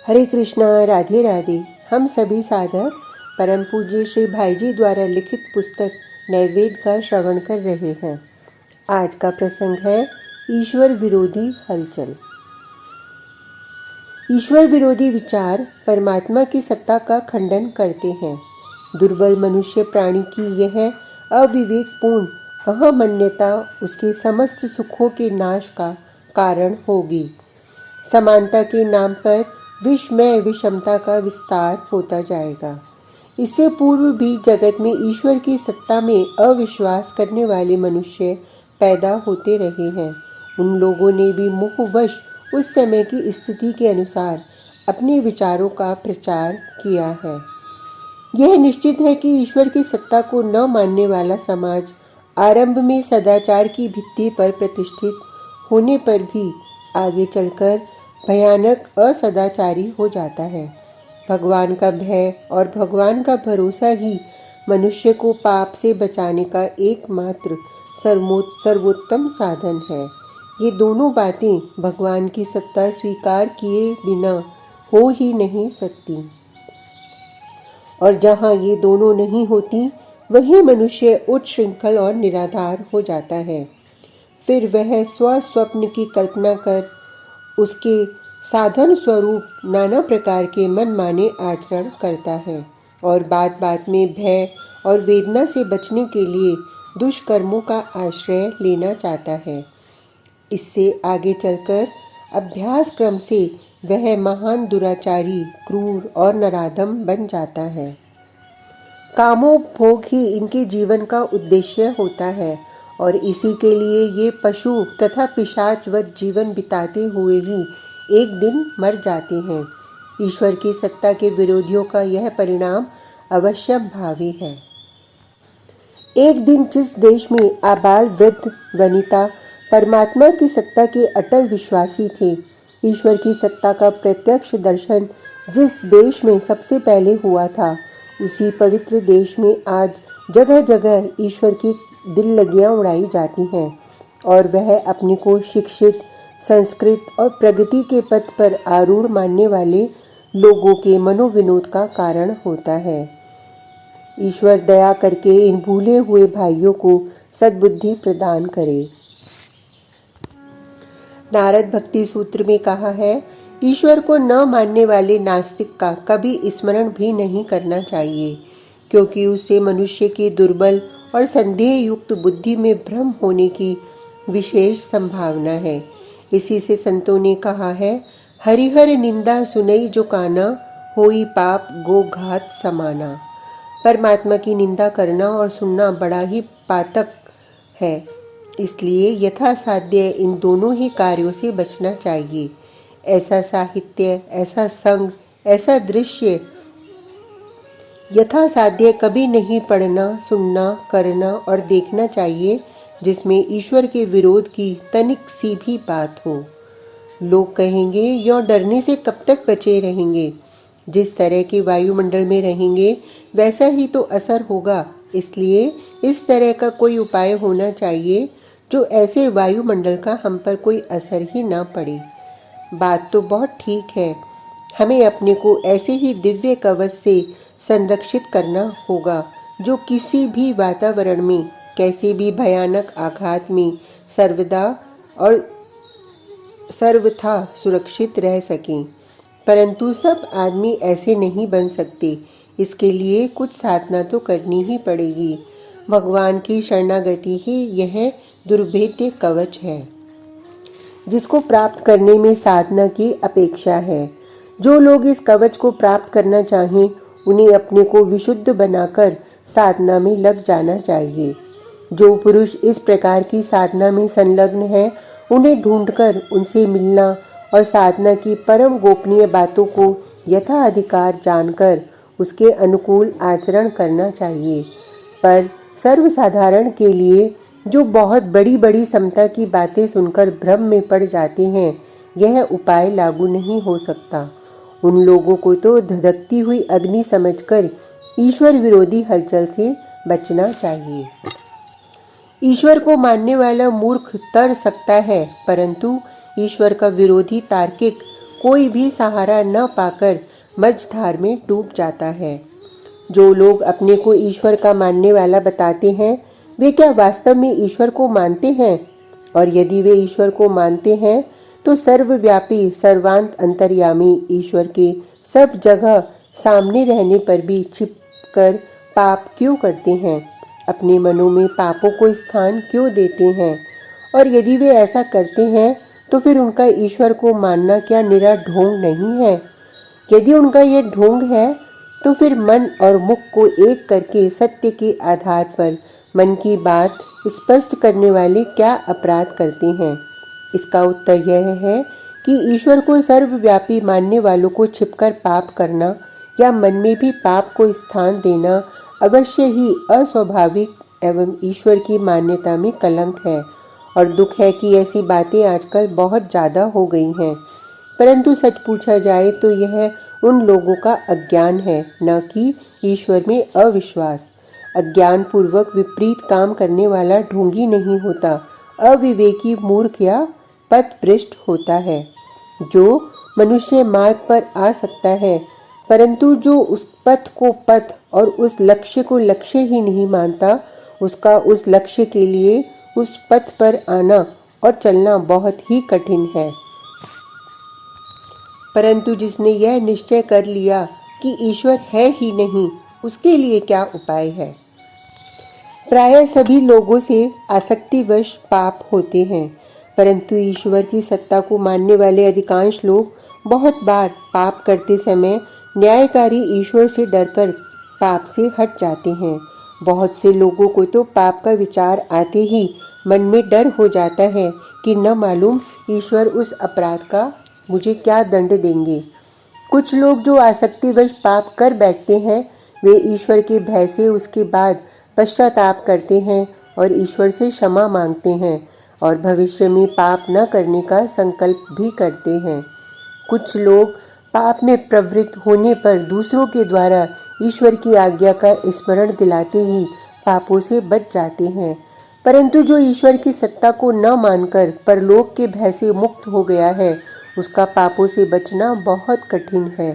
हरे कृष्णा, राधे राधे। हम सभी साधक परम पूज्य श्री भाई जी द्वारा लिखित पुस्तक नैवेद्य का श्रवण कर रहे हैं। आज का प्रसंग है ईश्वर विरोधी हलचल। ईश्वर विरोधी विचार परमात्मा की सत्ता का खंडन करते हैं। दुर्बल मनुष्य प्राणी की यह अविवेकपूर्ण अहमन्यता उसके समस्त सुखों के नाश का कारण होगी। समानता के नाम पर विषमय विषमता का विस्तार होता जाएगा। इससे पूर्व भी जगत में ईश्वर की सत्ता में अविश्वास करने वाले मनुष्य पैदा होते रहे हैं। उन लोगों ने भी मोहवश उस समय की स्थिति के अनुसार अपने विचारों का प्रचार किया है। यह निश्चित है कि ईश्वर की सत्ता को न मानने वाला समाज आरंभ में सदाचार की भित्ति पर प्रतिष्ठित होने पर भी आगे चलकर भयानक असदाचारी हो जाता है। भगवान का भय और भगवान का भरोसा ही मनुष्य को पाप से बचाने का एकमात्र सर्वोत्तम साधन है। ये दोनों बातें भगवान की सत्ता स्वीकार किए बिना हो ही नहीं सकती, और जहाँ ये दोनों नहीं होती वहीं मनुष्य उच्छृंखल और निराधार हो जाता है। फिर वह स्वप्न की कल्पना कर उसके साधन स्वरूप नाना प्रकार के मनमाने आचरण करता है और बात बात में भय और वेदना से बचने के लिए दुष्कर्मों का आश्रय लेना चाहता है। इससे आगे चलकर अभ्यास क्रम से वह महान दुराचारी, क्रूर और नराधम बन जाता है। कामोपभोग ही इनके जीवन का उद्देश्य होता है और इसी के लिए ये पशु तथा पिशाचवत जीवन बिताते हुए ही एक दिन मर जाते हैं। ईश्वर की सत्ता के विरोधियों का यह परिणाम अवश्य भावी है। एक दिन जिस देश में आबाल वृद्ध वनिता परमात्मा की सत्ता के अटल विश्वासी थे, ईश्वर की सत्ता का प्रत्यक्ष दर्शन जिस देश में सबसे पहले हुआ था, उसी पवित्र देश में आज जगह जगह ईश्वर की दिल लगियाँ उड़ाई जाती हैं और वह अपने को शिक्षित, संस्कृत और प्रगति के पथ पर आरूढ़ मानने वाले लोगों के मनोविनोद का कारण होता है। ईश्वर दया करके इन भूले हुए भाइयों को सद्बुद्धि प्रदान करे। नारद भक्ति सूत्र में कहा है, ईश्वर को न मानने वाले नास्तिक का कभी स्मरण भी नहीं करना चाहिए, क्योंकि उससे मनुष्य की दुर्बल और संदेह युक्त बुद्धि में भ्रम होने की विशेष संभावना है। इसी से संतों ने कहा है, हरिहर निंदा सुनई जो काना, होई पाप गो घात समाना। परमात्मा की निंदा करना और सुनना बड़ा ही पातक है, इसलिए यथासाध्य इन दोनों ही कार्यों से बचना चाहिए। ऐसा साहित्य, ऐसा संग, ऐसा दृश्य यथासाध्य कभी नहीं पढ़ना, सुनना, करना और देखना चाहिए जिसमें ईश्वर के विरोध की तनिक सी भी बात हो। लोग कहेंगे, यों डरने से कब तक बचे रहेंगे? जिस तरह के वायुमंडल में रहेंगे वैसा ही तो असर होगा, इसलिए इस तरह का कोई उपाय होना चाहिए जो ऐसे वायुमंडल का हम पर कोई असर ही ना पड़े। बात तो बहुत ठीक है, हमें अपने को ऐसे ही दिव्य कवच से संरक्षित करना होगा जो किसी भी वातावरण में, कैसे भी भयानक आघात में सर्वदा और सर्वथा सुरक्षित रह सकें। परंतु सब आदमी ऐसे नहीं बन सकते, इसके लिए कुछ साधना तो करनी ही पड़ेगी। भगवान की शरणागति ही यह दुर्भेद्य कवच है जिसको प्राप्त करने में साधना की अपेक्षा है। जो लोग इस कवच को प्राप्त करना चाहें, उन्हें अपने को विशुद्ध बनाकर साधना में लग जाना चाहिए। जो पुरुष इस प्रकार की साधना में संलग्न है, उन्हें ढूंढकर उनसे मिलना और साधना की परम गोपनीय बातों को यथाधिकार जानकर उसके अनुकूल आचरण करना चाहिए। पर सर्वसाधारण के लिए जो बहुत बड़ी बड़ी समता की बातें सुनकर भ्रम में पड़ जाते हैं, यह उपाय लागू नहीं हो सकता। उन लोगों को तो धधकती हुई अग्नि समझकर ईश्वर विरोधी हलचल से बचना चाहिए। ईश्वर को मानने वाला मूर्ख तर सकता है, परंतु ईश्वर का विरोधी तार्किक कोई भी सहारा न पाकर मझधार में डूब जाता है। जो लोग अपने को ईश्वर का मानने वाला बताते हैं, वे क्या वास्तव में ईश्वर को मानते हैं? और यदि वे ईश्वर को मानते हैं तो सर्वव्यापी सर्वांत अंतर्यामी ईश्वर के सब जगह सामने रहने पर भी छिपकर पाप क्यों करते हैं? अपने मनों में पापों को स्थान क्यों देते हैं? और यदि वे ऐसा करते हैं तो फिर उनका ईश्वर को मानना क्या निरा ढोंग नहीं है? यदि उनका ये ढोंग है तो फिर मन और मुख को एक करके सत्य के आधार पर मन की बात स्पष्ट करने वाले क्या अपराध करते हैं? इसका उत्तर यह है कि ईश्वर को सर्वव्यापी मानने वालों को छिपकर पाप करना या मन में भी पाप को स्थान देना अवश्य ही अस्वाभाविक एवं ईश्वर की मान्यता में कलंक है। और दुख है कि ऐसी बातें आजकल बहुत ज़्यादा हो गई हैं। परंतु सच पूछा जाए तो यह उन लोगों का अज्ञान है, न कि ईश्वर में अविश्वास। अज्ञान पूर्वक विपरीत काम करने वाला ढोंगी नहीं होता, अविवेकी मूर्ख या पथभ्रष्ट होता है। जो मनुष्य मार्ग पर आ सकता है, परंतु जो उस पथ को पथ और उस लक्ष्य को लक्ष्य ही नहीं मानता, उसका उस लक्ष्य के लिए उस पथ पर आना और चलना बहुत ही कठिन है। परंतु जिसने यह निश्चय कर लिया कि ईश्वर है ही नहीं, उसके लिए क्या उपाय है? प्रायः सभी लोगों से आसक्तिवश पाप होते हैं, परंतु ईश्वर की सत्ता को मानने वाले अधिकांश लोग बहुत बार पाप करते समय न्यायकारी ईश्वर से डरकर पाप से हट जाते हैं। बहुत से लोगों को तो पाप का विचार आते ही मन में डर हो जाता है कि न मालूम ईश्वर उस अपराध का मुझे क्या दंड देंगे। कुछ लोग जो आसक्तिवश पाप कर बैठते हैं, वे ईश्वर के भय से उसके बाद पश्चाताप करते हैं और ईश्वर से क्षमा मांगते हैं और भविष्य में पाप न करने का संकल्प भी करते हैं। कुछ लोग पाप में प्रवृत्त होने पर दूसरों के द्वारा ईश्वर की आज्ञा का स्मरण दिलाते ही पापों से बच जाते हैं, परंतु जो ईश्वर की सत्ता को न मानकर परलोक के भय से मुक्त हो गया है, उसका पापों से बचना बहुत कठिन है।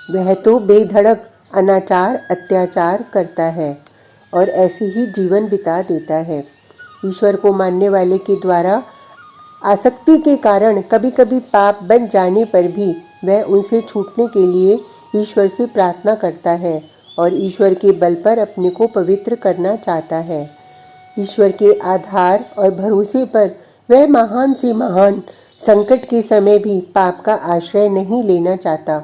वह तो बेधड़क अनाचार अत्याचार करता है और ऐसे ही जीवन बिता देता है। ईश्वर को मानने वाले के द्वारा आसक्ति के कारण कभी कभी पाप बन जाने पर भी वह उनसे छूटने के लिए ईश्वर से प्रार्थना करता है और ईश्वर के बल पर अपने को पवित्र करना चाहता है। ईश्वर के आधार और भरोसे पर वह महान से महान संकट के समय भी पाप का आश्रय नहीं लेना चाहता।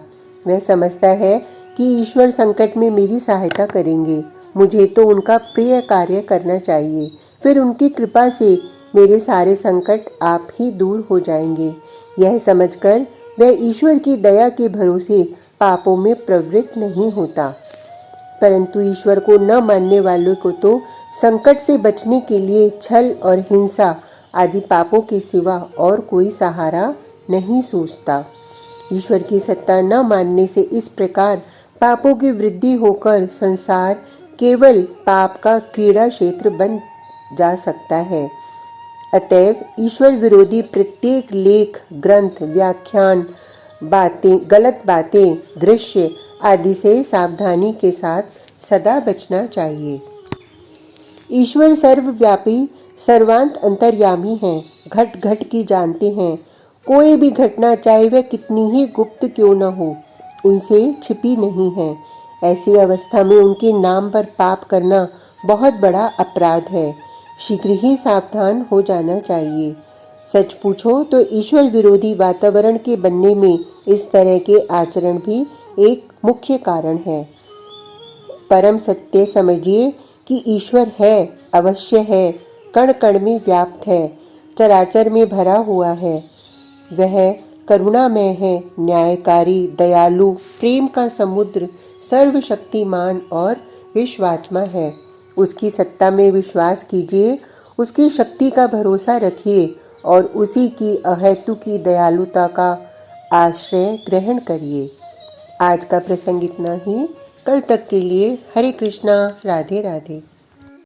वह समझता है कि ईश्वर संकट में मेरी सहायता करेंगे, मुझे तो उनका प्रिय कार्य करना चाहिए, फिर उनकी कृपा से मेरे सारे संकट आप ही दूर हो जाएंगे। यह समझकर वह ईश्वर की दया के भरोसे पापों में प्रवृत्त नहीं होता। परंतु ईश्वर को न मानने वालों को तो संकट से बचने के लिए छल और हिंसा आदि पापों के सिवा और कोई सहारा नहीं सूझता। ईश्वर की सत्ता न मानने से इस प्रकार पापों की वृद्धि होकर संसार केवल पाप का क्रीड़ा क्षेत्र बन जा सकता है। अतएव ईश्वर विरोधी प्रत्येक लेख, ग्रंथ, व्याख्यान, बातें, गलत बातें, दृश्य आदि से सावधानी के साथ सदा बचना चाहिए। ईश्वर सर्वव्यापी सर्वांत अंतर्यामी हैं, घट घट की जानते हैं। कोई भी घटना चाहे वह कितनी ही गुप्त क्यों न हो, उनसे छिपी नहीं है। ऐसी अवस्था में उनके नाम पर पाप करना बहुत बड़ा अपराध है। शीघ्र ही सावधान हो जाना चाहिए। सच पूछो तो ईश्वर विरोधी वातावरण के बनने में इस तरह के आचरण भी एक मुख्य कारण है। परम सत्य समझिए कि ईश्वर है, अवश्य है, कण कण में व्याप्त है, चराचर में भरा हुआ है। वह करुणामय है, न्यायकारी, दयालु, प्रेम का समुद्र, सर्वशक्तिमान और विश्वात्मा है। उसकी सत्ता में विश्वास कीजिए, उसकी शक्ति का भरोसा रखिए और उसी की अहेतुकी दयालुता का आश्रय ग्रहण करिए। आज का प्रसंग इतना ही। कल तक के लिए हरे कृष्णा, राधे राधे।